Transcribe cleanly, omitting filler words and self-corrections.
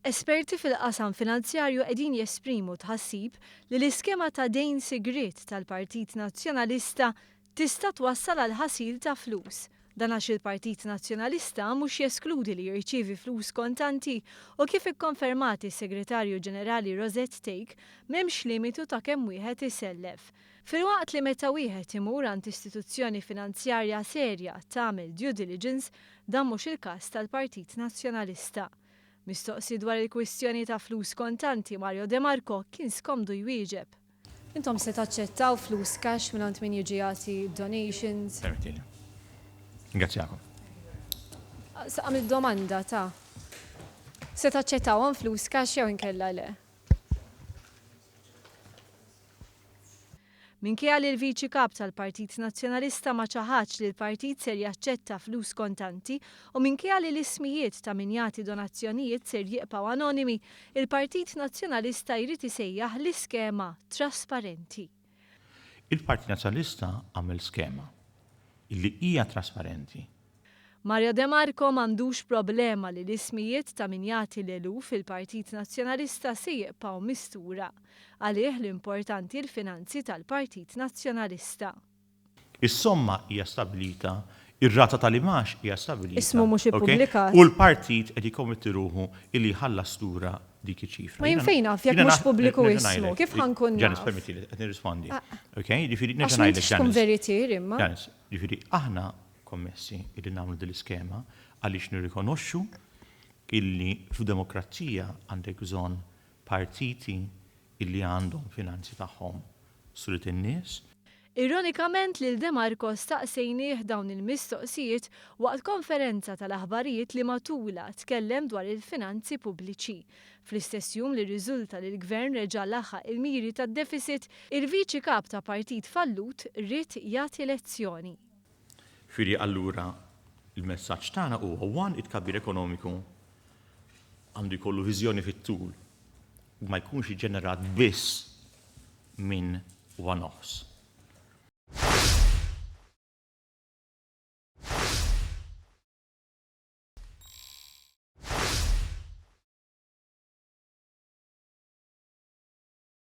Esperti fil-qasam finanzjarju qegħdin jesprimu tħassib li l-iskema ta' dejn sigriet tal-Partit Nazzjonalista tista' twassal għal ħasil ta' flus. Dan għax il-Partit Nazzjonalista mhux jeskludi li jirċievi flus kontanti u kif ikkonfermati s-Segretarju Ġenerali Rosette Take m'hemmx limitu ta' kemm wieħed isellef. Filwaqt li meta wieħed imur għand istituzzjoni finanzjarja serja tagħmel due diligence dan mhux il-każ tal-Partit Nazzjonalista. Mistoqsi dwar il-kwistjoni ta' flus kontanti Mario De Marco kien skomdu jwieġeb. Intom se taċċettaw flus cash minn min jiġi jagħti donations? Permettili. Ringrazzjakom. Saqam il-domanda ta' se taċċettawhom flus cash jew inkella le? Minkejja li l-Viċi Kap tal-Partit Nazzjonalista ma ċaħax li l-partit ser jaċċetta flus kontanti u minkejja li l-ismijiet ta' min jagħti donazzjonijiet ser jibqgħu anonimi, il-Partit Nazzjonalista jrid isejjaħ l-iskema trasparenti. Il-Partit Nazzjonalista għamel skema illi hija trasparenti. Mario De Marco m'għandux problema li l-ismijiet ta' min jagħti l-eluf fil-Partit Nazzjonalista se jibqgħu mistura. Għalih l-importanti l-finanzi tal-Partit Nazzjonalista. Is-somma hija stabilita, ir-rata tal-imax hija stabilita. Ismu mhux ippubblikat. U l-partit qed jikkommetti ruħu illi ħallas lura dik iċ-ċifra. Ma jinfejna jekk mhux pubbliku ismu, kif ħankun naf? Ġanis, permettili, qed nirrispondi. Okay, ġifieri Għax nerġa' ngħidlek tkun veritier imma. Ġanis, ġifieri aħna kommessi illi nagħmlu din l-iskema għaliex nirrikonoxxu illi f'demokrazija għandek bżonn partiti illi għandhom finanzi tagħhom sulit in-nies. Ironikament lil De Marco staqsejnieh dawn il-mistoqsijiet waqt konferenza tal-aħbarijiet li matula tkellem dwar il-finanzi pubbliċi. Fl-istess jum li riżulta li l-Gvern reġa' laħħaq il-miri tad-deficit, il-Viċi Kap ta' partit fallut rrid jagħti lezzjoni. Firri allura il-messaġġ tagħna huwa one it-tkabbir ekonomiku għandu jkollu viżjoni fit-tul ma jkunx iġġenerat biss minn one-offs.